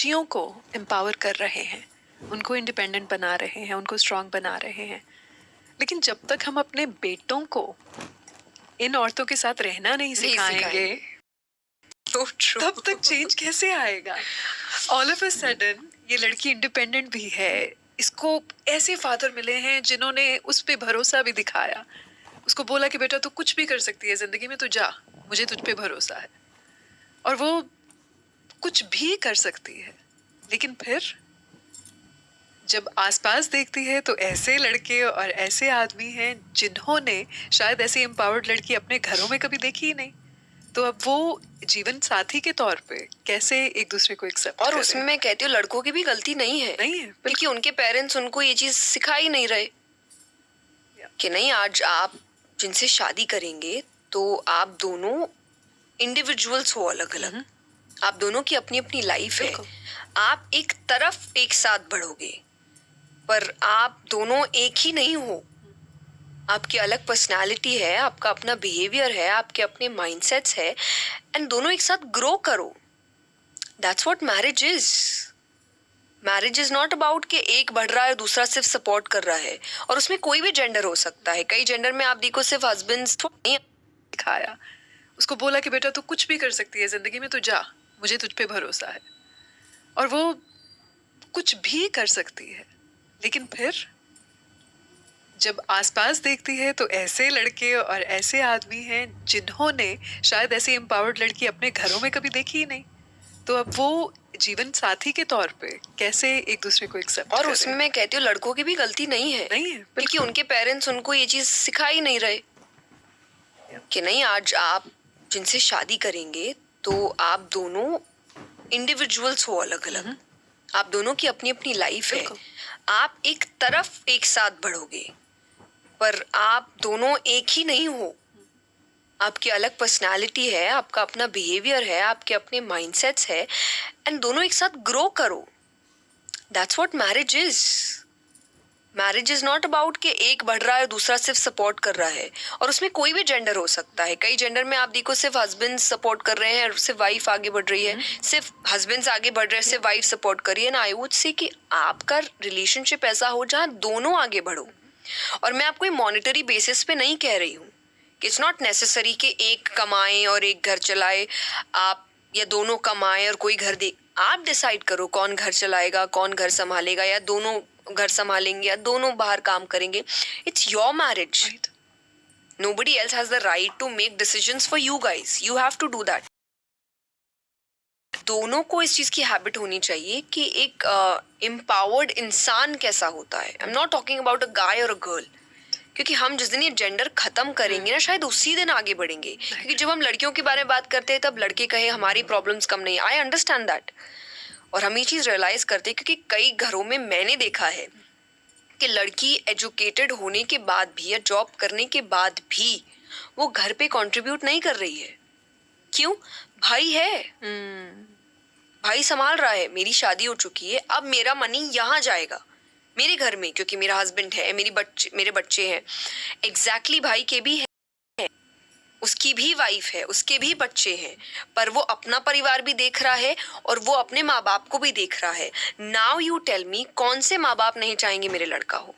बच्चियों को एम्पावर कर रहे हैं, उनको इंडिपेंडेंट बना रहे हैं, उनको स्ट्रांग बना रहे हैं, लेकिन जब तक हम अपने बेटों को इन औरतों के साथ रहना नहीं सिखाएंगे So true. तब तक चेंज कैसे आएगा? ऑल ऑफ अ सडन ये लड़की इंडिपेंडेंट भी है, इसको ऐसे फादर मिले हैं जिन्होंने उस पे भरोसा भी दिखाया, उसको बोला कि बेटा तू कुछ भी कर सकती है जिंदगी में, तू जा, मुझे तुझ पे भरोसा है। और वो कुछ भी कर सकती है, लेकिन फिर जब आसपास देखती है तो ऐसे लड़के और ऐसे आदमी हैं जिन्होंने शायद ऐसी एम्पावर्ड लड़की अपने घरों में कभी देखी ही नहीं, तो अब वो जीवन साथी के तौर पे कैसे एक दूसरे को एक्सेप्ट और करें? उसमें मैं कहती हूँ लड़कों की भी गलती नहीं है, क्योंकि उनके पेरेंट्स उनको ये चीज सिखा ही नहीं रहे कि नहीं, आज आप जिनसे शादी करेंगे तो आप दोनों इंडिविजुअल्स हो, अलग अलग, आप दोनों की अपनी अपनी लाइफ है, आप एक तरफ एक साथ बढ़ोगे, पर आप दोनों एक ही नहीं हो, आपकी अलग पर्सनालिटी है, आपका अपना बिहेवियर है, आपके अपने माइंडसेट्स है, एंड दोनों एक साथ ग्रो करो। That's what marriage is. Marriage is not about कि एक बढ़ रहा है दूसरा सिर्फ सपोर्ट कर रहा है, और उसमें कोई भी जेंडर हो सकता है। कई जेंडर में आप देखो सिर्फ हस्बैंड्स नहीं दिखाया, उसको बोला कि बेटा तू कुछ भी कर सकती है जिंदगी में, तू जा, मुझे तुझ पे भरोसा है। और वो कुछ भी कर सकती है, लेकिन फिर जब आसपास देखती है तो ऐसे लड़के और ऐसे आदमी हैं जिन्होंने शायद ऐसी एम्पावर्ड लड़की अपने घरों में कभी देखी ही नहीं, तो अब वो जीवन साथी के तौर पे कैसे एक दूसरे को एक्सेप्ट और करें? उसमें मैं कहती हूँ लड़कों की भी गलती नहीं है, क्योंकि उनके पेरेंट्स उनको ये चीज सिखा ही नहीं रहे कि नहीं, आज आप जिनसे शादी करेंगे तो आप दोनों इंडिविजुअल्स हो, अलग अलग, आप दोनों की अपनी अपनी लाइफ है, आप एक तरफ एक साथ बढ़ोगे, पर आप दोनों एक ही नहीं हो, आपकी अलग पर्सनालिटी है, आपका अपना बिहेवियर है, आपके अपने माइंडसेट्स है, एंड दोनों एक साथ ग्रो करो। That's what marriage is. Marriage is not about कि एक बढ़ रहा है दूसरा सिर्फ सपोर्ट कर रहा है, और उसमें कोई भी जेंडर हो सकता है। कई जेंडर में आप देखो सिर्फ हस्बैंड सपोर्ट कर रहे हैं, सिर्फ वाइफ आगे बढ़ रही है, सिर्फ हस्बैंड आगे बढ़ रहे हैं, सिर्फ वाइफ सपोर्ट कर रही है ना। आई वुड से कि आपका रिलेशनशिप ऐसा हो जहाँ दोनों आगे बढ़ो। और मैं आपको मॉनेटरी बेसिस पे नहीं कह रही हूँ कि इट्स नॉट नेसेसरी कि एक कमाए और एक घर चलाए, आप या दोनों कमाए और कोई घर दे। आप डिसाइड करो कौन घर चलाएगा, कौन घर संभालेगा, या दोनों घर संभालेंगे, या दोनों बाहर काम करेंगे। It's your marriage. Nobody else has the right to make decisions for you guys. You have to do that. दोनों को इस चीज की हैबिट होनी चाहिए कि एक एम्पावर्ड इंसान कैसा होता है। I am not talking about a guy और अ गर्ल, क्योंकि हम जिस दिन ये जेंडर खत्म करेंगे ना, शायद उसी दिन आगे बढ़ेंगे। क्योंकि जब हम लड़कियों के बारे में बात करते हैं तब लड़के कहे हमारी प्रॉब्लम्स कम नहीं। आई अंडरस्टैंड दैट, और हम ये चीज रियलाइज करते हैं क्योंकि कई घरों में मैंने देखा है कि लड़की एजुकेटेड होने के बाद भी या जॉब करने के बाद भी वो घर पे कंट्रीब्यूट नहीं कर रही है। क्यों? भाई है, भाई संभाल रहा है, मेरी शादी हो चुकी है, अब मेरा मनी यहाँ जाएगा मेरे घर में, क्योंकि मेरा हस्बैंड है, मेरे बच्चे हैं। एग्जैक्टली भाई के भी है, उसकी भी वाइफ है, उसके भी बच्चे हैं, पर वो अपना परिवार भी देख रहा है और वो अपने माँ बाप को भी देख रहा है। नाउ यू टेल मी, कौन से माँ बाप नहीं चाहेंगे मेरे लड़का हो?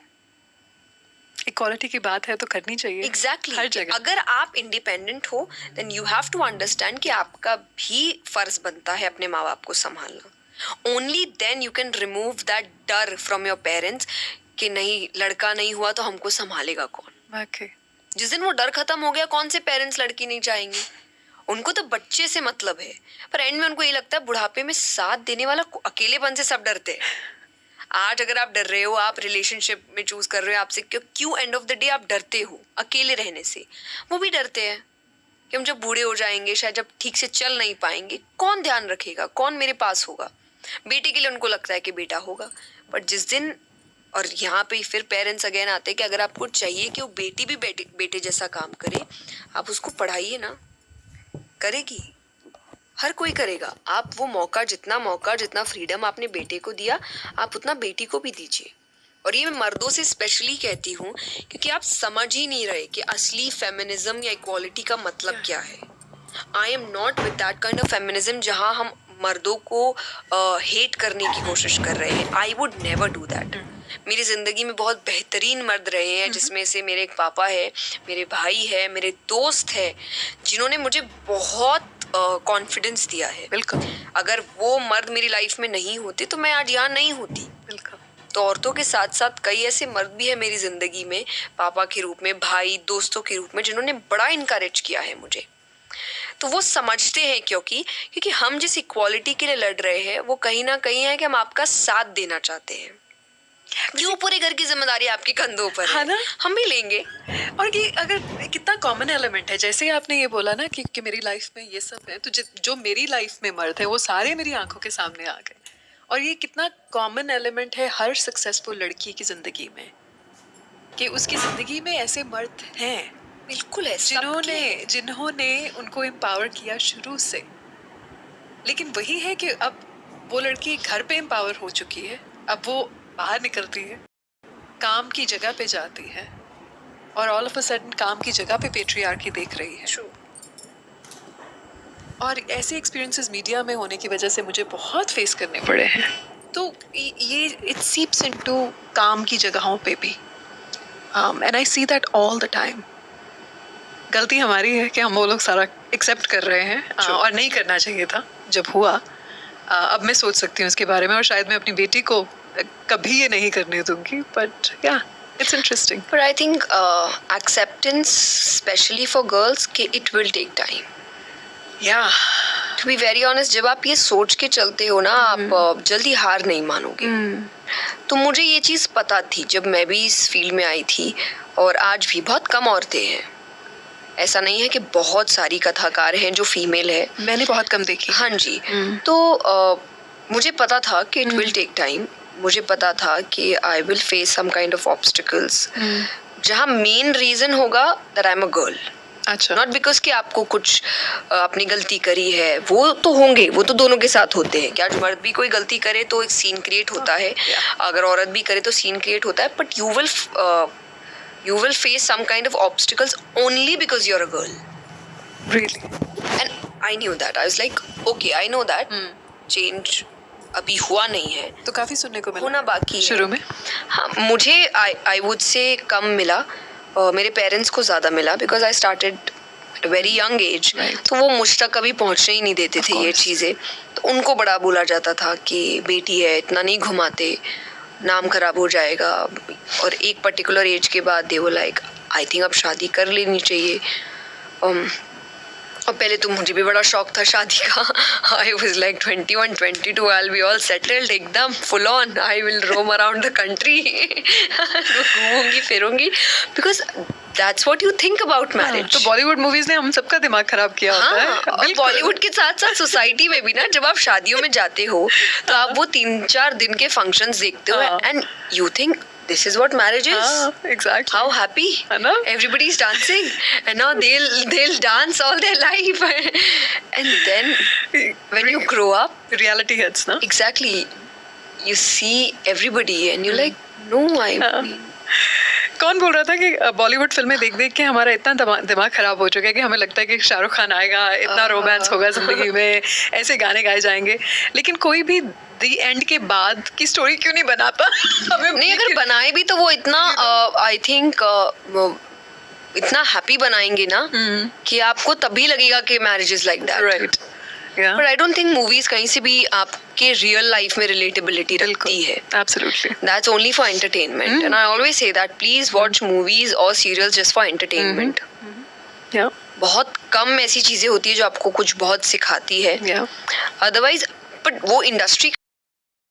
इक्वालिटी की बात है तो करनी चाहिए। एग्जैक्टली हर जगह। अगर आप इंडिपेंडेंट हो then you have to understand कि आपका भी फर्ज बनता है अपने माँ बाप को संभालना। Only then you can remove that डर फ्रॉम योर पेरेंट्स कि नहीं, लड़का नहीं हुआ तो हमको संभालेगा कौन। okay. जिस दिन वो डर खत्म हो गया, कौन से पेरेंट्स लड़की नहीं चाहेंगे? उनको तो बच्चे से मतलब है, पर एंड में उनको ये लगता है बुढ़ापे में साथ देने वाला, अकेलेपन से सब डरते हैं। आज अगर आप डर रहे हो, आप रिलेशनशिप में चूज कर रहे हो, आपसे क्यों एंड ऑफ द डे आप डरते हो अकेले रहने से? वो भी डरते हैं कि हम जब बूढ़े हो जाएंगे, शायद जब ठीक से चल नहीं पाएंगे, कौन ध्यान रखेगा, कौन मेरे पास होगा? बेटे के लिए उनको लगता है कि बेटा होगा, पर जिस दिन, और यहाँ पे फिर पेरेंट्स अगेन आते हैं कि अगर आपको चाहिए कि वो बेटी भी बेटे जैसा काम करे, आप उसको पढ़ाइए ना, करेगी, हर कोई करेगा। आप वो मौका, जितना फ्रीडम आपने बेटे को दिया, आप उतना बेटी को भी दीजिए। और ये मैं मर्दों से स्पेशली कहती हूँ क्योंकि आप समझ ही नहीं रहे कि असली फेमिनिज्म या इक्वालिटी का मतलब क्या है। I am not with that kind of feminism जहाँ हम मर्दों को हेट करने की कोशिश कर रहे हैं, I would never do that. मेरी ज़िंदगी में बहुत बेहतरीन मर्द रहे हैं, जिसमें से मेरे एक पापा है, मेरे भाई है, मेरे दोस्त है, जिन्होंने मुझे बहुत कॉन्फिडेंस दिया है। बिल्कुल। अगर वो मर्द मेरी लाइफ में नहीं होते तो मैं आज यहाँ नहीं होती। बिल्कुल। तो औरतों के साथ साथ कई ऐसे मर्द भी है मेरी ज़िंदगी में, पापा के रूप में, भाई, दोस्तों के रूप में, जिन्होंने बड़ा इनकरेज किया है मुझे। तो वो समझते हैं क्योंकि हम जिस इक्वालिटी के लिए लड़ रहे हैं वो कहीं ना कहीं है कि हम आपका साथ देना चाहते हैं। क्यों पूरे घर की जिम्मेदारी आपके कंधों पर है ना? हम भी लेंगे। और ये अगर कितना कॉमन एलिमेंट है, जैसे आपने ये बोला ना कि मेरी लाइफ में ये सब है, तो जो मेरी लाइफ में मर्द है वो सारे मेरी आंखों के सामने आ गए। और ये कितना कॉमन एलिमेंट है हर सक्सेसफुल लड़की की जिंदगी में, कि उसकी जिंदगी में ऐसे मर्द हैं, बिल्कुल है, जिन्होंने उनको एम्पावर किया शुरू से। लेकिन वही है कि अब वो लड़की घर पे एम्पावर हो चुकी है, अब वो बाहर निकलती है, काम की जगह पे जाती है, और ऑल ऑफ अ सडन काम की जगह पे पेट्रियार्की देख रही है। और ऐसे एक्सपीरियंसेस मीडिया में होने की वजह से मुझे बहुत फेस करने पड़े हैं। तो ये इट सीप्स इनटू काम की जगहों पे भी, and I see that all the time. गलती हमारी है कि हम वो लोग सारा एक्सेप्ट कर रहे हैं, और नहीं करना चाहिए था जब हुआ। अब मैं सोच सकती हूँ इसके बारे में, और शायद मैं अपनी बेटी को कभी ये नहीं करने दूंगी, बट या इट्स इंटरेस्टिंग। पर I think acceptance specially for girls कि इट विल टेक टाइम। या टू बी वेरी ऑनेस्ट, जब आप ये सोच के चलते हो ना, आप जल्दी हार नहीं मानोगे। तो मुझे ये चीज़ पता थी जब मैं भी इस फील्ड में आई थी, और आज भी बहुत कम औरतें हैं। ऐसा नहीं है कि बहुत सारी कथाकार हैं जो फीमेल है, मैंने बहुत कम देखी। हाँ जी। तो मुझे पता था कि इट विल टेक टाइम। मुझे पता था कि I will face some kind of obstacles, जहाँ मेन रीजन होगा that I am a girl. अच्छा। नॉट बिकॉज कि आपको कुछ अपनी गलती करी है, वो तो होंगे, वो तो दोनों के साथ होते हैं। क्या मर्द भी कोई गलती करे तो एक सीन क्रिएट होता है, अगर औरत भी करे तो सीन क्रिएट होता है, but you will face some kind of obstacles only because you're a girl. Really? And I knew that. I was like, okay, I know that. Change अभी हुआ नहीं है, तो काफी सुनने को मिला, होना बाकी है शुरू में। हाँ, मुझे I would say कम मिला, मेरे पेरेंट्स को ज़्यादा मिला, because I started at a very young age. Right. तो वो मुझ तक कभी पहुँचने ही नहीं देते थे ये चीज़ें। तो उनको बड़ा बोला जाता था कि बेटी है, इतना नहीं घुमाते, नाम खराब हो जाएगा। और एक पर्टिकुलर एज के बाद दे वो लाइक, आई थिंक अब शादी कर लेनी चाहिए। और पहले तो मुझे भी बड़ा शौक था शादी का। I was like 21, 22, I will be all settled, एकदम full on, I will roam around the country, घूमूंगी फिरूंगी, because that's what you think about marriage. तो बॉलीवुड मूवीज ने हम सबका दिमाग खराब किया होता है। और बॉलीवुड के साथ साथ सोसाइटी में भी ना, जब आप शादियों में जाते हो तो आप वो 3-4 दिन के फंक्शंस देखते हो, and you think this is what marriage is. Exactly. How happy. Everybody's dancing, and now they'll dance all their life. And then when you grow up, reality hits, na? Exactly. You see everybody and you're like, no, कौन बोल रहा था कि बॉलीवुड फिल्में देख देख के हमारा इतना दिमाग खराब हो चुका है कि हमें लगता है कि शाहरुख खान आएगा, इतना रोमांस होगा जिंदगी में, ऐसे गाने गाए जाएंगे, लेकिन कोई भी दी एंड के बाद की स्टोरी क्यों नहीं बनाता? नहीं, अगर बनाए भी तो वो इतना आई थिंक इतना हैप्पी बनाएंगे ना कि आपको तभी लगेगा कि marriage is like that. Right. But I don't think movies कहीं से भी आपके रियल लाइफ में रिलेटेबिलिटी रखती है। Absolutely. That's only for entertainment. And I always say that please watch movies or serials just for entertainment. Yeah. बहुत कम ऐसी चीजें होती है जो आपको कुछ बहुत सिखाती है। Yeah. Otherwise, but वो इंडस्ट्री